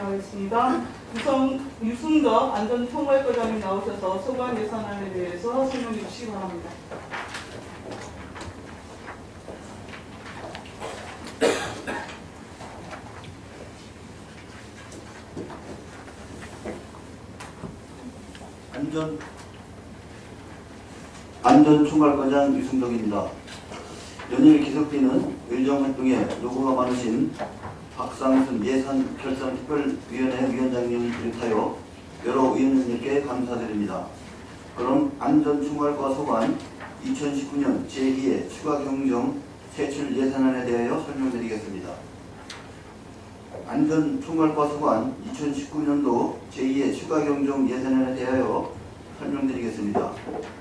진행하겠습니다. 우선 유승덕 안전총괄과장님 나오셔서 소관 예산안에 대해서 설명해 주시기 바랍니다. 안전총괄과장 유승덕입니다. 연일 기석비는 의정활동에 노고가 많으신 박상순 예산결산특별위원회 위원장님을 비롯하여 여러 의원님께 감사드립니다. 그럼 안전총괄과 소관 2019년 제2회 추가경정 세출 예산안에 대하여 설명드리겠습니다. 안전총괄과 소관 2019년도 제2회 추가경정 예산안에 대하여 설명드리겠습니다.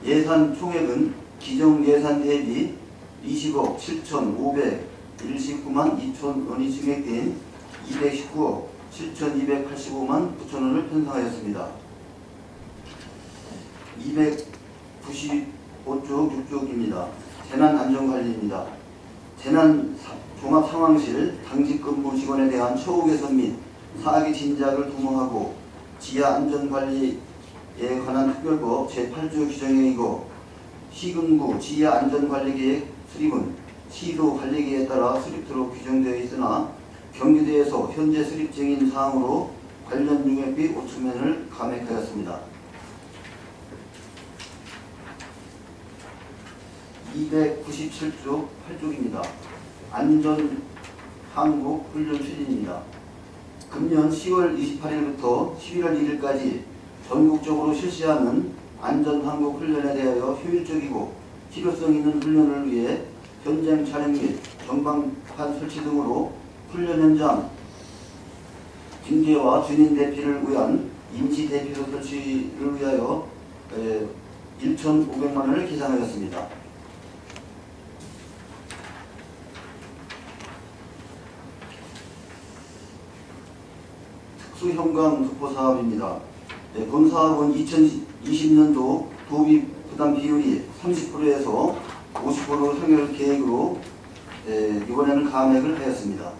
예산 총액은 기정 예산 대비 20억 7,519만 2천 원이 증액된 219억 7,285만 9천 원을 편성하였습니다. 295쪽 6쪽입니다. 재난안전관리입니다. 재난 종합상황실 당직근무 직원에 대한 처우 개선 및 사기 진작을 도모하고 지하 안전관리에 관한 특별법 제8조 규정행위고 시군구 지하 안전관리계획 수립은 시도 관리계에 따라 수립토록 규정되어 있으나 경기도에서 현재 수립 중인 사항으로 관련 용역비 5천만원을 감액하였습니다. 297쪽 8쪽입니다. 안전항복훈련 추진입니다. 금년 10월 28일부터 11월 1일까지 전국적으로 실시하는 안전항복훈련에 대하여 효율적이고 필요성 있는 훈련을 위해 현장 촬영 및 전방판 설치 등으로 훈련 현장 징계와 주민 대피를 위한 임시 대피소 설치를 위하여 1,500만 원을 계산하였습니다. 특수형광 도포 사업입니다. 본 사업은 2020년도 도비 부담 비율이 30%에서 50%로 상열 계획으로 이번에는 감액을 하였습니다.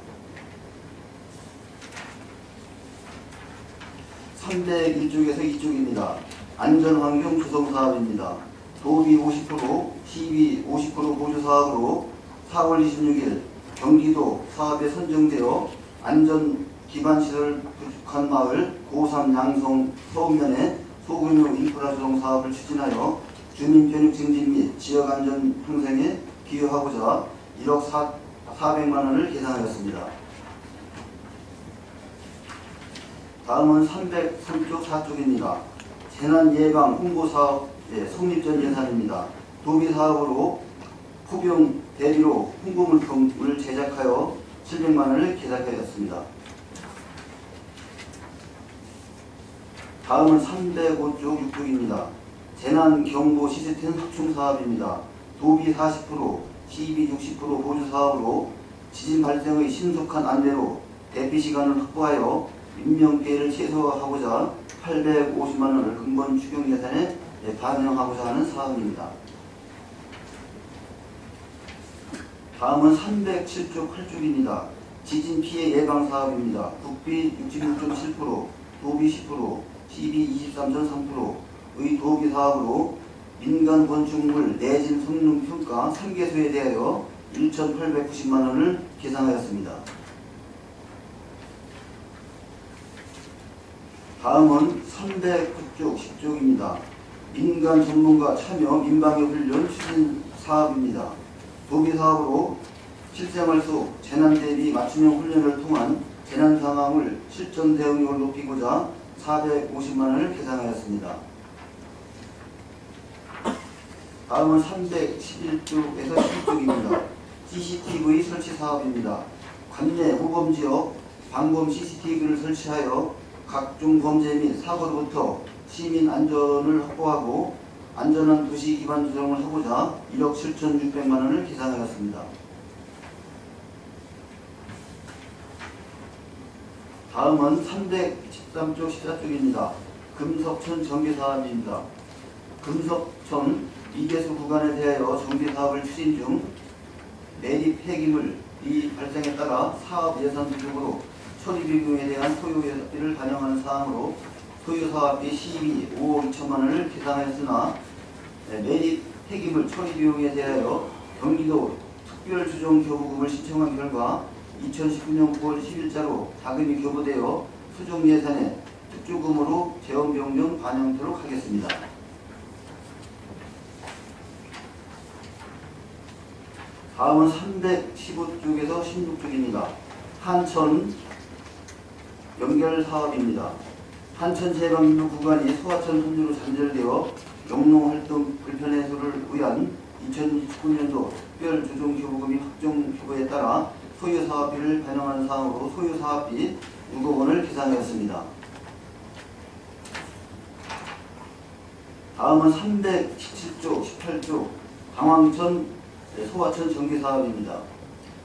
301쪽에서 2쪽입니다. 안전환경 조성 사업입니다. 도비 50%, 시비 50% 보조 사업으로 4월 26일 경기도 사업에 선정되어 안전 기반시설 부족한 마을 고3 양성 서읍면에 소규모 인프라 조성 사업을 추진하여 주민 변육 증진 및 지역 안전 형성에 기여하고자 1억 400만 원을 계산하였습니다. 다음은 303쪽 4쪽입니다. 재난 예방 홍보 사업의 성립전 예산입니다. 도비 사업으로 포병 대비로 홍보물품을 제작하여 700만 원을 계산하였습니다. 다음은 305쪽 6쪽입니다. 재난경보 시스템 확충 사업입니다. 도비 40%, 시비 60% 보조 사업으로 지진 발생의 신속한 안내로 대피 시간을 확보하여 인명피해를 최소화하고자 850만 원을 근본 추경 예산에 반영하고자 하는 사업입니다. 다음은 307쪽 8쪽입니다. 지진 피해 예방 사업입니다. 국비 66.7%, 도비 10%, 시비 23.3%의 도비 사업으로 민간 건축물 내진 성능 평가 3개소에 대하여 1,890만 원을 계산하였습니다. 다음은 309쪽 10쪽입니다. 민간 전문가 참여 민방위 훈련 추진 사업입니다. 도비 사업으로 실생활 속 재난 대비 맞춤형 훈련을 통한 재난 상황을 실전 대응력을 높이고자 450만 원을 계산하였습니다. 다음은 311쪽에서 12쪽입니다. CCTV 설치 사업입니다. 관내 모범지역 방범 CCTV를 설치하여 각종 범죄 및 사고로부터 시민 안전을 확보하고 안전한 도시 기반 조성을 하고자 1억 7,600만 원을 계산하였습니다. 다음은 313쪽 14쪽입니다. 금석천 정비사업입니다. 금석천 이개수 구간에 대하여 정비사업을 추진 중 내립 폐기물이 발생에 따라 사업 예산 부족으로 처리 비용에 대한 소요비를 반영하는 사항으로 소유사업비 시비 5억 2천만 원을 계산하였으나 매립 폐기물 처리 비용에 대하여 경기도 특별주정교부금을 신청한 결과 2019년 9월 10일자로 자금이 교부되어 수정 예산에 특조금으로 재원 변경 반영토록 하겠습니다. 다음은 315쪽에서 16쪽입니다. 한천 연결 사업입니다. 한천 제방류 구간이 소하천 분류로 잔절되어 영농활동 불편 해소를 위한 2029년도 특별조정교부금이 확정 규모에 따라 소유사업비를 반영하는 사항으로 소유사업비 6억 원을 계산하였습니다. 다음은 317조, 18조 방황천 소하천 전기사업입니다.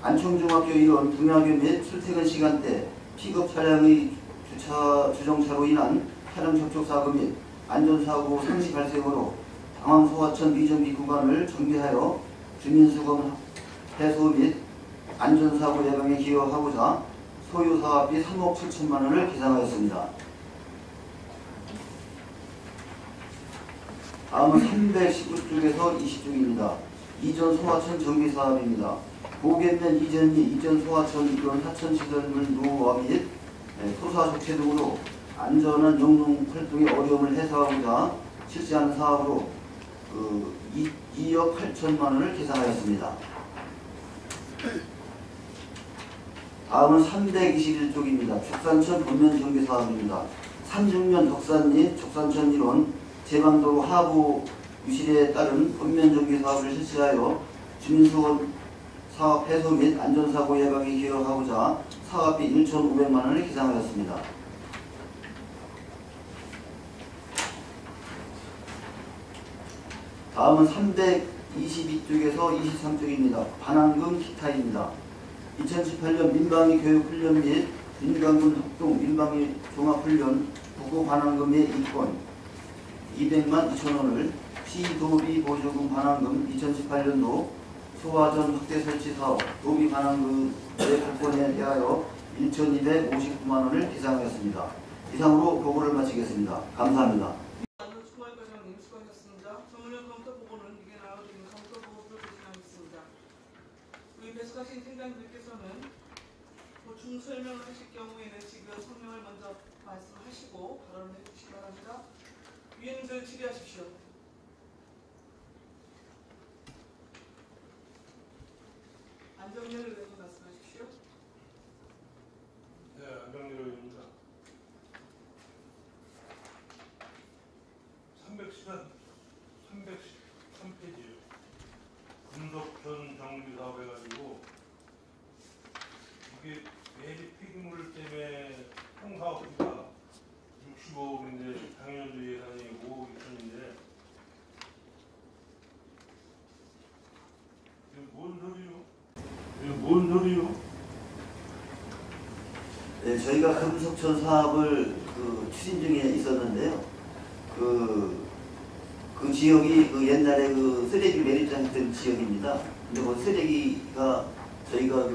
안청중학교 일원 등하교 및 출퇴근 시간대 픽업 차량의 주정차로 인한 차량 접촉사고 및 안전사고 상시 발생으로 방황소하천 미정비 구간을 정비하여 주민수검 해소 및 안전사고 예방에 기여하고자 소유사업비 3억 7천만 원을 계산하였습니다. 다음은 319쪽에서 20쪽입니다. 이전 소하천 정비사업입니다. 보겠면 이전 및 이전 소하천 이전 하천시설물 노후화 및 토사 적체 등으로 안전한 영농 활동의 어려움을 해소하고자 실시하는 사업으로 2억 8천만 원을 계산하였습니다. 다음은 321쪽입니다. 족산천 본면 정비 사업입니다. 삼중면 덕산 및 족산천 일원 제방도로 하부 유실에 따른 본면 정비 사업을 실시하여 주민수원 사업 해소 및 안전사고 예방에 기여하고자 사업비 1,500만 원을 계산하였습니다. 다음은 322쪽에서 23쪽입니다. 반환금 기타입니다. 2018년 민방위 교육훈련 및 민간군 합동 민방위 종합훈련 부고 반환금의 이권 200만 2천 원을 시도비 보조금 반환금 2018년도 소화전 확대 설치 사업 도비 반환금의 발권에 대하여 1,259만 원을 계산하였습니다. 이상으로 보고를 마치겠습니다. 감사합니다. 총괄과장님 수고하셨습니다. 정문현 검토 보고는 이게 나와드리는 검토 보고를 진행하겠습니다. 우리 배석하신 팀장님께서는 보충 설명을 하실 경우에는 지금 성명을 먼저 말씀하시고 발언을 해주시기 바랍니다. 위원님들 질의하십시오. 안정열 의원님 말씀하십시오. 네, 안정열 의원입니다. 313페이지요. 금속전 정비 사업 해가지고 이게 매립 폐기물 때문에 총 사업비가 65억인데 작년도 예산이 5억 2천인데 이거 뭔 소리요? 이거 뭔 소리요? 네, 저희가 금속천 사업을 추진 중에 있었는데요. 그 지역이 옛날에 쓰레기 매립장 했던 지역입니다. 근데 그 쓰레기가 저희가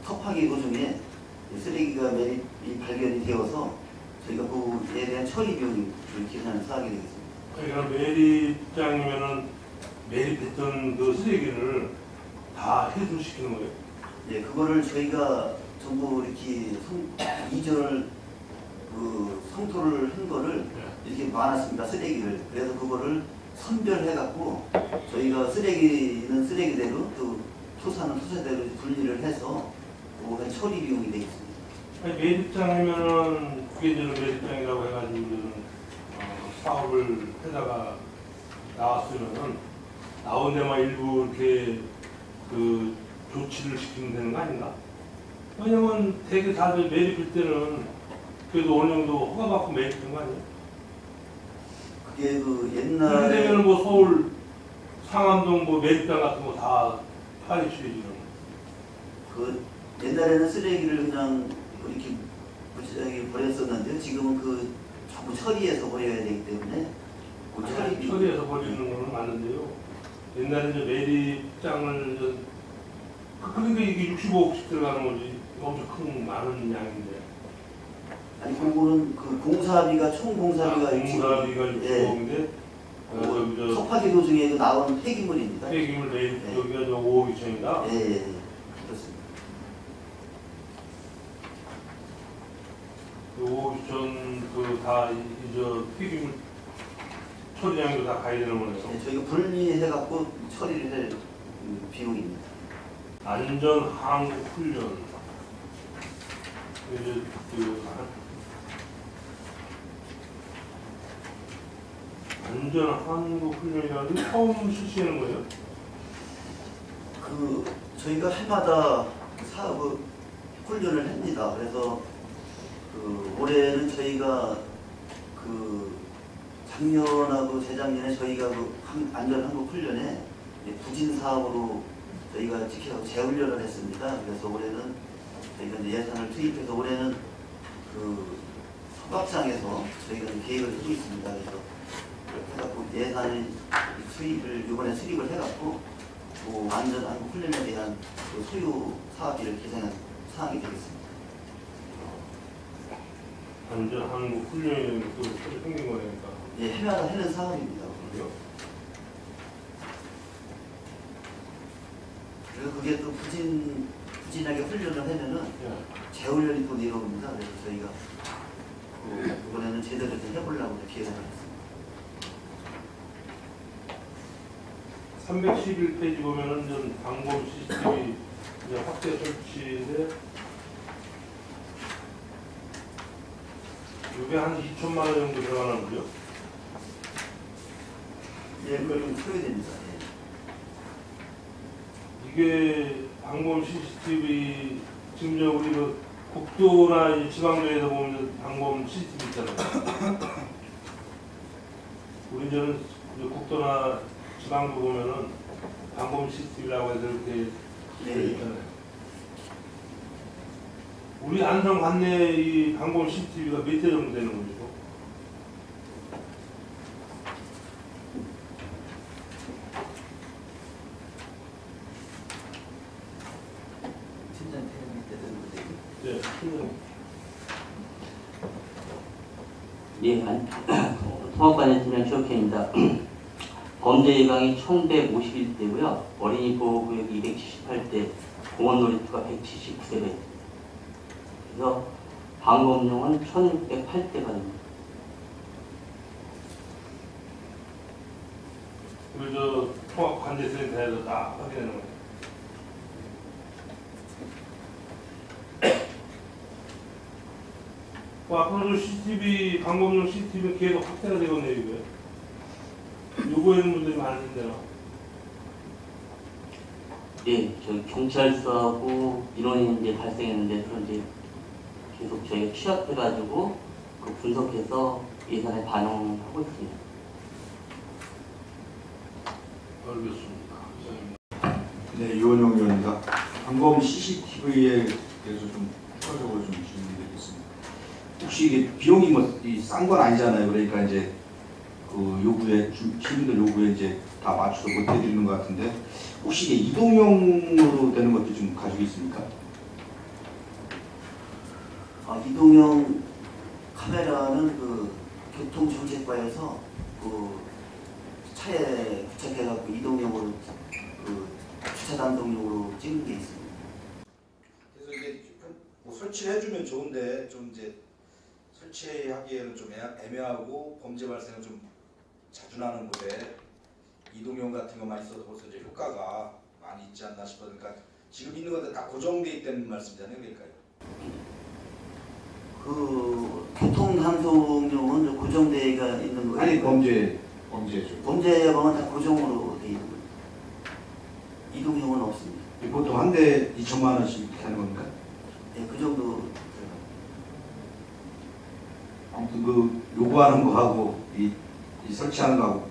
터파기 도중에 쓰레기가 매립이 발견이 되어서 저희가 그에 대한 처리 비용을 계산을 하게 되겠습니다. 그러니까 매립장이면은 매립했던 그 쓰레기를 다 해소시키는 거예요? 네, 그거를 저희가 전부 이렇게 이전을 성토를 한 거를 이렇게 많았습니다. 쓰레기를. 그래서 그거를 선별해갖고 저희가 쓰레기는 쓰레기대로 또 토사는 토사대로 분리를 해서 그거가 처리 비용이 되겠습니다. 아니, 매립장이면은 그게 이제 매립장이라고 해가지고 사업을 하다가 나왔으면은 나온 데만 일부 이렇게 조치를 시키면 되는 거 아닌가? 왜냐면 되게 다들 매립할 때는 그래도 어느 정도 허가받고 매립한 거 아니에요? 그게 그런 데면 뭐 서울 상암동 매립장 같은 거 다 파헤쳐야지. 옛날에는 쓰레기를 그냥 이렇게 무지하게 버렸었는데요. 지금은 전부 처리해서 버려야 되기 때문에 처리해서 버리는 거는 많은데요. 옛날에 이제 매립장을 그러니까 이게 65억씩 들어가는 거지. 엄청 큰 많은 양인데 아니 그거는 그 공사비가 총 공사비가 공사비가 예. 6억인데 석파기 도중에 그 나온 폐기물입니다. 폐기물 내일 네. 여기가 5억 2천이다. 예, 예, 그렇습니다. 5억 2천 그다 저 폐기물 처리량도 다 가야 되는 거네요. 네, 저희가 분리해갖고 처리를 할 비용입니다. 안전 항구 훈련. 이제 안전 항구 훈련이라는 게 처음 실시하는 거예요? 그 저희가 해마다 사업 훈련을 합니다. 그래서 그 올해는 저희가 그 작년하고 재작년에 저희가 그 안전항구 훈련에 부진 사업으로 저희가 지켜서 재훈련을 했습니다. 그래서 올해는 저희가 이제 예산을 투입해서 올해는 그 소각장에서 저희가 계획을 하고 있습니다. 그래서 그렇게 해갖고 예산 수입을 이번에 수립을 해갖고 그 안전항구 훈련에 대한 그 수요 사업비를 계산한 사항이 되겠습니다. 안전 항구 훈련이라는 게 새로 생긴 거니까. 예, 해마다 하는 사업입니다. 그래요? 그리고 그게 또 부진하게 훈련을 하면은 예. 재훈련이 또 내려옵니다. 그래서 저희가 이번에는 제대로 좀 해보려고 계획을 했습니다. 311페이지 보면은 좀 방범 시스템이 이제 확대 설치인데 이게 한 2천만 원 정도 들어가는 거죠? 예, 그걸 좀 풀어야 됩니다. 예. 이게 방범 CCTV 지금 저 우리 그 국도나 이 지방도에서 보면 방범 CCTV 있잖아요. 우리 저는 이제 국도나 지방도 보면은 방범 CCTV라고 해서 이렇게 되어 있잖아요. 우리 안성 관내 이 방범 CCTV가 몇 대 정도 되는 거죠? 팀장 퇴근할 때 되는 거죠. 네, 예, 통합관의 팀장 최옥현입니다. 범죄 예방이 1151대고요. 어린이 보호구역이 278대, 공원 놀이터가 179대. 그래서 방범용은 1608대가 됩니다. 우리 저 통합 관제센터에서 다 확인하는 거예요. 앞으로 CCTV, 방법용 CCTV는 계속 확대가 되겠네요, 이거요. 요구하는 분들이 많은데요. 예, 저희 경찰서하고 인원이 이제 발생했는데, 그런 이제 계속 저희가 취합해가지고 그 분석해서 예산에 반영하고 있습니다. 알겠습니다. 이상입니다. 네, 유원영 의원입니다. 방범 CCTV에 대해서 좀 추가적으로 좀 질문드리겠습니다. 혹시 이게 비용이 뭐 싼 건 아니잖아요. 그러니까 이제 그 요구에 시민들 요구에 이제 다 맞춰서 못 해드리는 것 같은데 혹시 이게 이동용으로 되는 것도 좀 가지고 있습니까? 이동형 카메라는 그 교통정책과에서 그 차에 부착해갖고 이동형으로 그 주차 단속용으로 찍는 게 있습니다. 그래서 이게 뭐 설치를 해주면 좋은데 좀 이제 설치하기에는 좀 애매하고 범죄 발생은 좀 자주 나는 곳에 이동용 같은 것만 있어도 벌써 이제 효과가 많이 있지 않나 싶어요. 그러니까 지금 있는 것들 다 고정돼 있다는 말씀이잖아요, 그러니까요. 그 교통단속용은 고정대가 있는 거예요. 아니 범죄죠. 범죄 예방은 다 고정으로 돼 있는 거예요. 이동용은 없습니다. 보통 한 대 2천만 원씩 이렇게 하는 겁니까? 네, 그 정도. 아무튼 그 요구하는 거하고 이 설치하는 거하고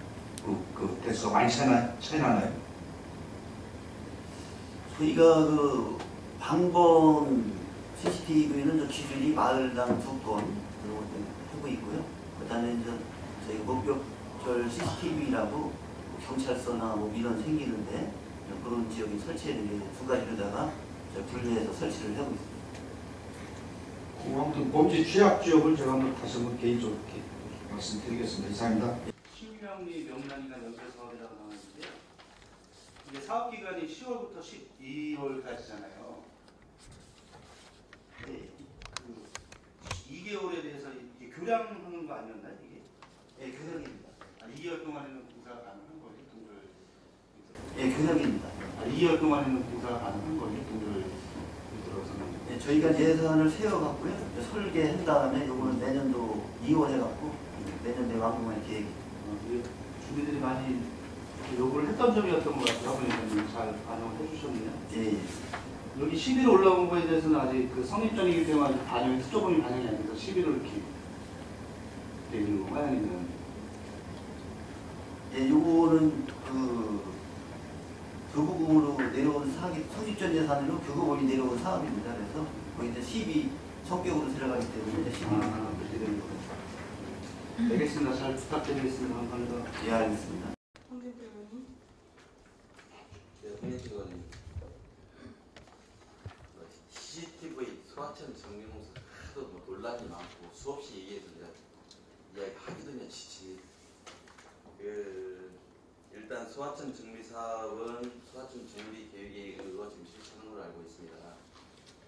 그 대수가 많이 차이 나나요? 저희가 그 방범 CCTV는 기준이 마을당 2건 하고 있고요. 그다음에 이제 저희 목격절 CCTV라고 경찰서나 뭐 민원 생기는데 그런 지역에 설치하는 게 두 가지로다가 분리해서 설치를 하고 있습니다. 아무튼 범죄 취약 지역을 제가 한번 다시 한번 개인적으로 이렇게 말씀드리겠습니다. 이상입니다. 신명리 명란이가 연결 사업이라고 나왔는데요. 이게 사업 기간이 10월부터 12월까지잖아요. 네, 그 2개월에 대해서 이게 교량하는 거 아니었나요? 이게? 예, 교역입니다. 2개월 동안에는 공사가 가능한 거예요, 동절. 예, 교역입니다. 2개월 동안에는 공사가 가능한 거예요, 동절 들어서는. 예, 저희가 예산을 세워갖고요. 설계한 다음에 요거는 내년도 2월 해갖고 내년도에 완공할 계획입니다. 이게 주민들이 많이 요구를 했던 점이었던 것 같아요. 아버님 잘 반영을 해주셨네요. 예, 여기 11월 올라온 거에 대해서는 아직 그 성립전이기 때문에 아직 반영이 특조금이 반영이 안 돼서 11월 이렇게 되어 있는 건가요? 아니면 예, 요거는 교부금으로 내려온 사업이 선입전 예산으로 교부금이 내려온 사업입니다. 그래서 거기 이제 12 성격으로 들어가기 때문에 12. 그렇게 되는 거예요. 알겠습니다. 잘 부탁드리겠습니다. 감사합니다. 예, 알겠습니다. 황진태 의원님. 네, 황진태 CCTV 소하천 정리공사 하도 뭐 논란이 많고 수없이 얘기해서 이야기 하기도 지치. 일단 소하천 정비 사업은 소하천 정비 계획에 의거 지금 실시하는 걸로 알고 있습니다.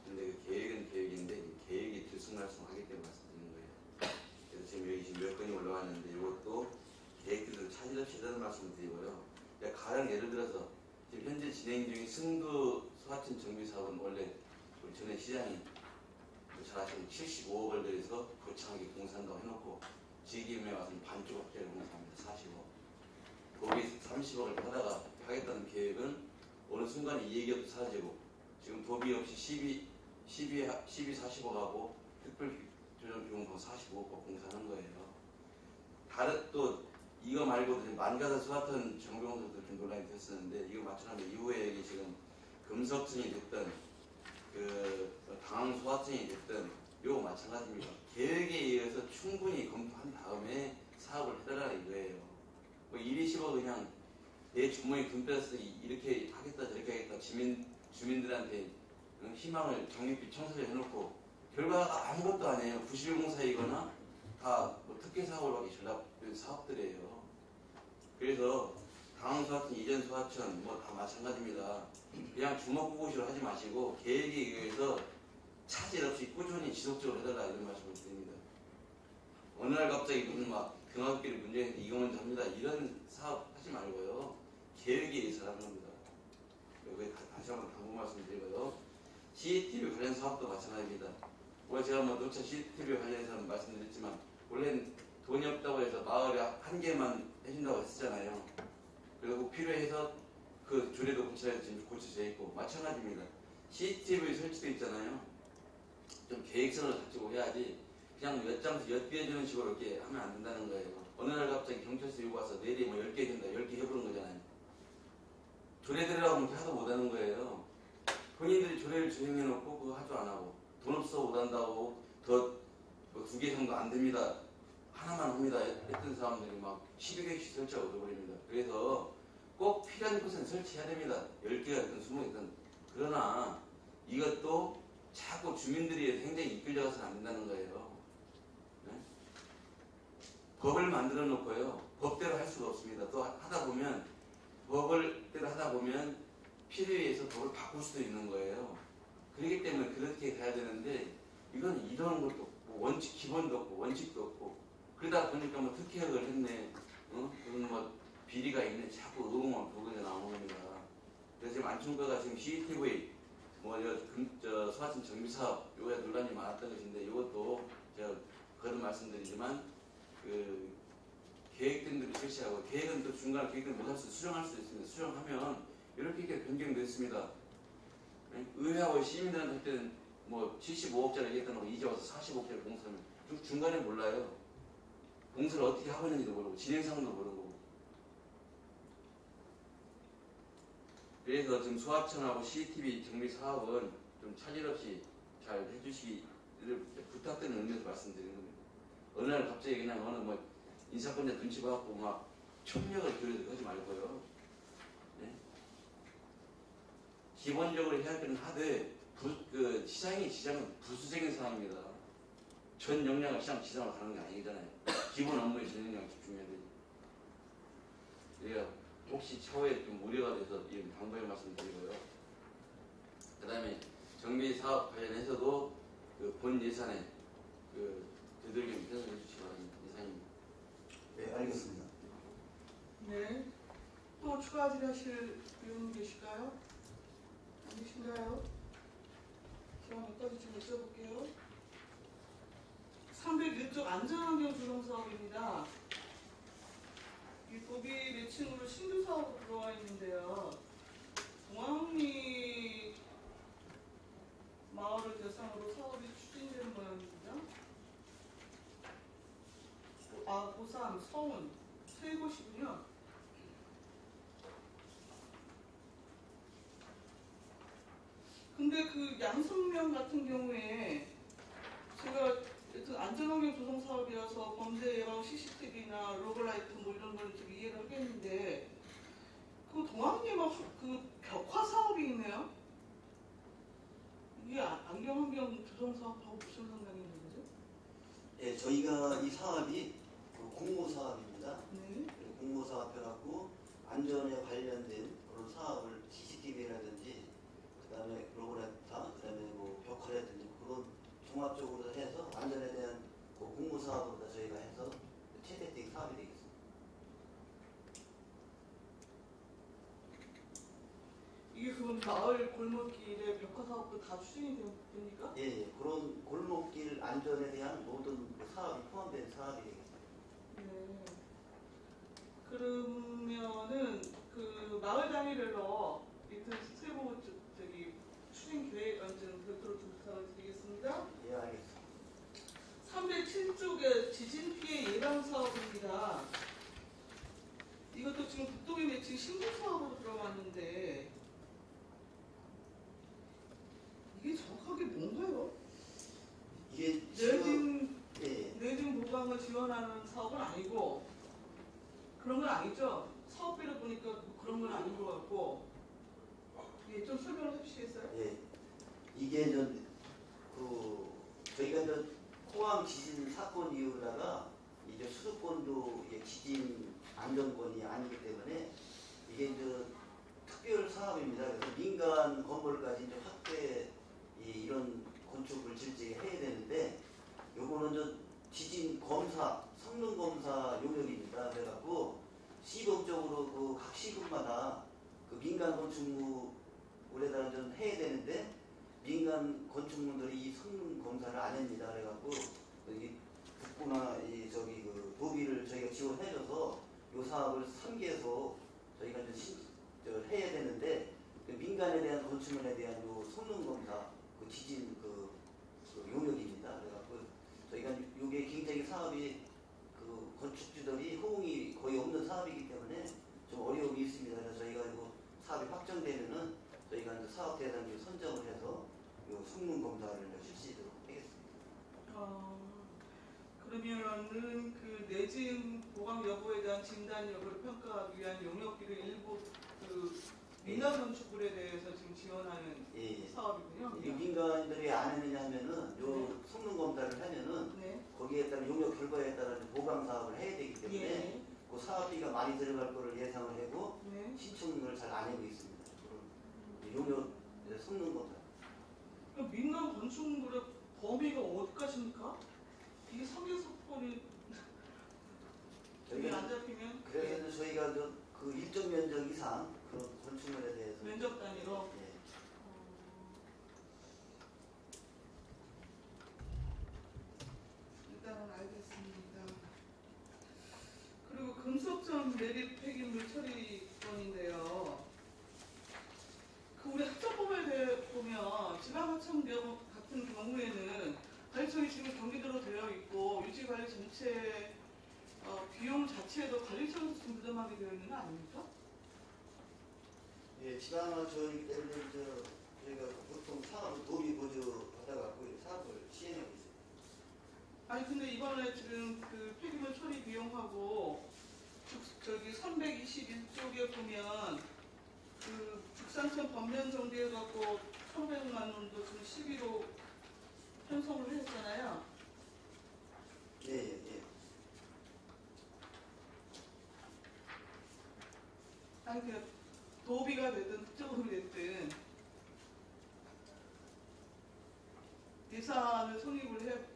근데 그 계획은 계획인데 계획이 들쑥날쑥하기 때문에 말씀드리는 거예요. 그래서 지금 여기 지금 몇 건이 올라왔는데 이것도 계획대로 차질 없이 해달라는 말씀을 드리고요. 가령 예를 들어서 지금 현재 진행 중인 승두 소하천 정비 사업은 원래 우리 전에 시장이 잘 아시는 75억을 들여서 거창하게 공사한다고 해놓고 지금에 와서는 반쪽짜리 공사합니다. 40억. 도비 30억을 하다가 하겠다는 계획은 어느 순간 이해기업도 사라지고 지금 도비 없이 40억하고 특별조정비용도 45억과 공사하는 거예요. 다른 또 이거 말고도 만가사 소하천 정비공사도 좀 논란이 됐었는데 이거 맞춰놓으면 이후에 여기 지금 금석천이 됐든 당항 소하천이 됐든 이거 마찬가지입니다. 계획에 의해서 충분히 검토한 다음에 사업을 해달라 이거예요. 뭐 이리 씹어 그냥 내 주머니 돈 빼서 이렇게 하겠다 저렇게 하겠다 주민들한테 희망을 장밋빛 청소를 해놓고 결과가 아무것도 아니에요. 부실공사이거나 다 뭐 특혜 사업으로 하기 전략 사업들이에요. 그래서 당항 소하천, 이전 소하천 뭐 다 마찬가지입니다. 그냥 주먹구구식으로 하지 마시고 계획에 의해서 차질 없이 꾸준히 지속적으로 해달라 이런 말씀을 드립니다. 어느 날 갑자기 무슨 막 등하굣길에 문제가 있는데 이거 먼저 합니다. 이런 사업 하지 말고요. 계획에 의해서 하는 겁니다. 여기 다시 한번 당부 말씀드리고요. CCTV 관련 사업도 마찬가지입니다. 원래 제가 뭐 녹차 CCTV 관련해서 말씀드렸지만 원래는 돈이 없다고 해서 마을에 한 개만 해준다고 했었잖아요. 그리고 필요해서 그 조례도 고쳐야 지금 고쳐져 있고 마찬가지입니다. CCTV 설치도 있잖아요. 좀 계획성을 가지고 해야지 그냥 몇 장씩 엿비워주는 식으로 이렇게 하면 안 된다는 거예요. 어느 날 갑자기 경찰서 요구 와서 내일이 뭐 10개 된다, 10개 해보는 거잖아요. 조례들이라고 하면 하도 못하는 거예요. 본인들이 조례를 진행해놓고 그거 하도 안 하고 돈 없어 못한다고 더 2개 정도 안 됩니다. 하나만 합니다. 했던 사람들이 막 12개씩 설치하고 얻어버립니다. 그래서 꼭 필요한 곳은 설치해야 됩니다. 10개가 됐든 20개든. 그러나 이것도 자꾸 주민들이 굉장히 이끌려가서는 안 된다는 거예요. 네? 법을 만들어 놓고요. 법대로 할 수가 없습니다. 또 하다 보면 법을대로 하다 보면 필요에 의해서 법을 바꿀 수도 있는 거예요. 그렇기 때문에 그렇게 가야 되는데 이건 이런 것도 없고 원칙 기본도 없고 원칙도 없고 그러다 보니까 뭐 특혜를 했네. 그런 뭐 비리가 있네. 자꾸 의혹만 보고자 나오는 겁니다. 그래서 지금 안충과가 지금 CCTV 저 소하천 정비사업 요에 논란이 많았던 것인데 이것도 제가 거듭 말씀드리지만 그 계획된 대로 실시하고 계획은 또 중간에 계획을 못할 수 수정할 수 있습니다. 수정하면 이렇게 변경됐습니다. 의회하고 시민들한테 할 때는 뭐 75억짜리 얘기했다고 이제 와서 40억짜리 공사하면 중간에 몰라요. 공사를 어떻게 하고 있는지도 모르고 진행상도 모르고. 그래서 지금 소하천하고 CCTV 정비 사업은 좀 차질 없이 잘 해주시기를 부탁드리는 의미에서 말씀드리는 겁니다. 어느 날 갑자기 그냥 어느 뭐 인사권자 눈치 봐갖고 막 협력을 교류를 하지 말고요. 네? 기본적으로 해야 할 때는 하되 시장은 부수적인 상황입니다. 전 역량을 시장 지상으로 가는 게 아니잖아요. 기본 업무에 전 역량을 집중해야 되지. 그러니까 혹시 처우에 좀 우려가 돼서 이런 방법을 말씀드리고요. 그 다음에 정비 사업 관련해서도 그 본 예산에 그 되도록이면 편성해 주시기 바랍니다. 이상입니다. 네, 알겠습니다. 네. 또 추가 질의하실 의원 계실까요? 안 계신가요? 제가 몇 가지 좀 여쭤볼게요. 301쪽 안전환경 조성 사업입니다. 이 도비 매칭으로 신규 사업으로 들어와 있는데요. 동학리 마을을 대상으로 사업이 추진되는 모양입니다. 고삼, 서운, 세 곳이군요. 근데 그 양성면 같은 경우에 제가 안전환경 조성 사업이라서 범죄 예방 CCTV나 로그라이트 뭐 이런 걸 좀 이해를 하겠는데 그 동학리에 막그 벽화 사업이 있네요. 이게 안전환경 조성 사업하고 무슨 상관이 있는 거죠? 예, 저희가 이 사업이 그 공모 사업입니다. 네. 공모 사업 해갖고 안전에 관련된 그런 사업을 CCTV라든지 그다음에 로그라이터, 그다음에 뭐 벽화라든지 그런 종합적으로 해서 안전에 대한 그 공모 사업으로 저희가 해서 최대적인 사업이 되겠습니다. 이게 그럼 마을 골목길에 벽화 사업도 다 추진이 됩니까? 예, 예, 그런 골목길 안전에 대한 모든 그 사업이 포함된 사업이 되겠습니다. 네. 그러면은 그 마을 단위별로 일단 세부 저기 추진 계획 좀 별도로 좀 부탁을 드리겠습니다. 예, 알겠습니다. 307쪽에 지진 피해 예방 사업입니다. 이것도 지금 북도비 매칭 신규 사업으로 들어왔는데 이게 정확하게 뭔가요? 이게 지금 내진 보강을 지원하는 사업은 아니고 그런 건 아니죠? 사업비를 보니까 그런 건 아닌 것 같고 예, 좀 설명을 해주시겠어요? 예, 이게 저희가 포항 지진 사건 이후다가 이제 수도권도 이게 지진 안전권이 아니기 때문에 이게 특별 사업입니다. 그래서 민간 건물까지 이제 확대 이런 건축을 질지해야 되는데 요거는 지진 검사, 성능 검사 용역입니다. 그래갖고 시범적으로 그 각 시군마다 그 민간 건축물에다 좀 해야 되는데 민간 건축물들이 이 성능 검사를 안 합니다. 그래갖고 여기 북부나 그 도비를 저희가 지원해줘서 요 사업을 3개에서 저희가 좀 해야 되는데 그 민간에 대한 건축물에 대한 요 성능 검사, 그 지진 그 용역입니다. 그래갖고 저희가 요게 굉장히 사업이 그 건축주들이 호응이 거의 없는 사업이기 때문에 좀 어려움이 있습니다. 그래서 저희가 이거 사업이 확정되면은 저희가 이제 사업 대상지를 선정을 해서 요 성능 검사를 실시하도록 하겠습니다. 그러면은 그 내진 보강 여부에 대한 진단 여부를 평가하기 위한 용역비를 일부 그 민간 건축물에 대해서 지금 지원하는 사업이군요. 이 민간들이 안 했느냐 하면은 요 성능 검사를 하면은 거기에 따른 용역 결과에 따라 보강 사업을 해야 되기 때문에 그 사업비가 많이 들어갈 거를 예상을 하고 신청을 잘 안 하고 있습니다. 용역 성능 검사. 그럼 민간 건축물의 범위가 어디까지입니까? 이게 성계석권이 여기 안 잡히면 그래서 저희가 그 일정 면적 이상 그런 건축물에 대해서 면적 단위로 일단은 알겠습니다. 그리고 금속점 매립 폐기물 처리건인데요. 그 우리 합작법에 대해 보면 지방하청병 같은 경우에는 관리청이 지금 경기도로 되어 있고 유지관리 전체 비용 자체도 관리청에서 좀 부담하게 되어 있는 거 아닙니까? 예, 지방하청이기 때문에 저희가 보통 사업을 도비 보조 받아갖고 사업을 시행하고 있습니다. 아니 근데 이번에 지금 그 폐기물 처리 비용하고 저기 321쪽에 보면 그 죽산천 범면 정비해갖고 1,500만 원도 지금 12로 편성을 했잖아요. 아니 그냥 도비가 됐든 특정으로 됐든 예산을 성립을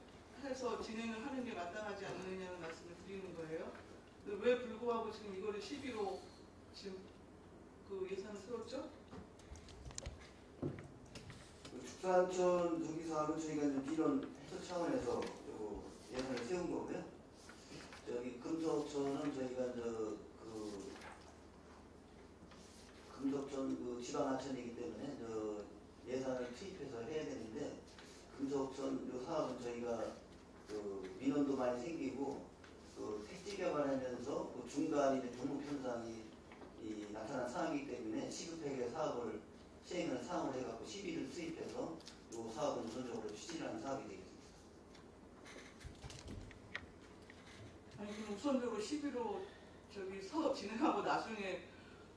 해서 진행을 하는 게 마땅하지 않느냐는 말씀을 드리는 거예요. 근데 왜 불구하고 지금 이거를 12로 지금 그 예산을 세웠죠? 축산촌 저기 사업은 저희가 이제 이런 해서 차원에서 요 예산을 세운 거고요. 저기 금속촌은 저희가 이제 그 금속촌 그 지방하천이기 때문에 저 예산을 투입해서 해야 되는데 금속촌 요 사업은 저희가 그 민원도 많이 생기고 그 택지 개발하면서 그 중간에 이제 종목 현상이 나타난 상황이기 때문에 시급하게 사업을 시행하는 상황을 해갖고 시비를 투입해서 이 사업은 우선적으로 추진하는 사업이 되겠습니다. 아니 그럼 우선적으로 12로 저기 사업 진행하고 나중에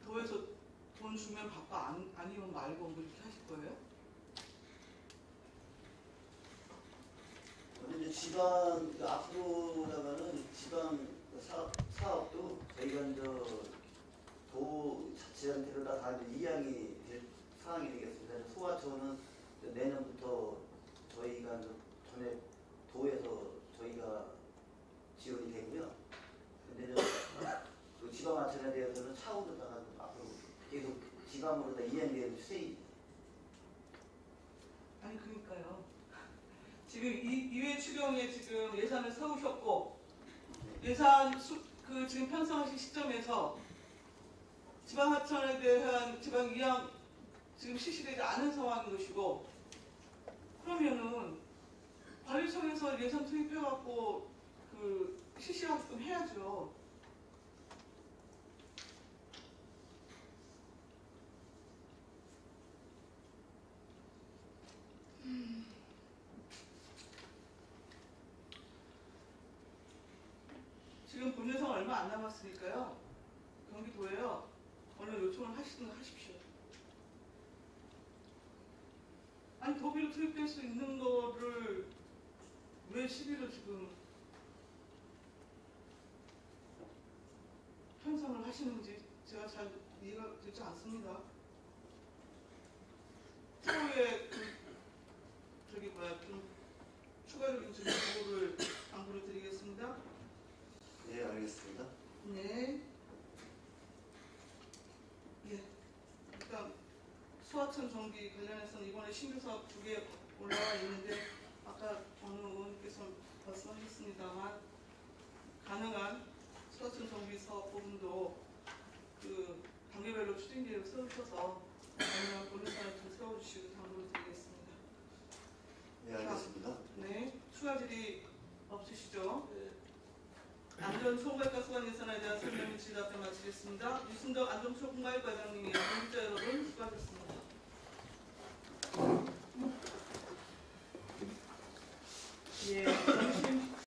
도에서 돈 주면 바빠 아니면 말고 뭐 이렇게 하실 거예요? 근데 이제 지방 그 앞으로다가는 지방 사업도 저희가 이제 도 자체한테로 다 이제 이양이 될 상황이 되겠습니다. 소화초는 내년부터 저희가 이제 전에 도에서 저희가 지원이 되고요. 근데 그 지방하천에 대해서는 차후로다가 앞으로 계속 지방으로 다 이양되는 추세입니다. 아니 그러니까요. 지금 이회 추경에 지금 예산을 세우셨고 예산 그 지금 편성하신 시점에서 지방하천에 대한 지방 이양 지금 실시되지 않은 상황인 것이고 그러면은 관리청에서 예산 투입해갖고 그 실시하게끔 해야죠. 지금 본 예산 얼마 안 남았으니까요. 경기도에요. 얼른 요청을 하시든 하십시오. 아니 도비로 투입될 수 있는 거를 왜 12로 지금 편성을 하시는지 제가 잘 이해가 되지 않습니다. 추후에 저기 좀 추가적인 정보를 당부를 드리겠습니다. 네, 알겠습니다. 네. 예. 일단 소하천 정비 관련해서는 이번에 신규 사업 2개 올라와 있는데 아까 어느 의원님께서 말씀하셨습니다만 가능한 소하천 정비 사업 부분도 그 단계별로 추진 계획을 세우셔서 가능한 본예산을 좀 세워주시고 당부를 드리겠습니다. 네, 알겠습니다. 네. 추가 질의 없으시죠? 네. 안전 총괄가수관 예산에 대한 설명 및 질답변 마치겠습니다. 유순덕 안전총괄과장님이 공직자 여러분 수고하셨습니다. 예.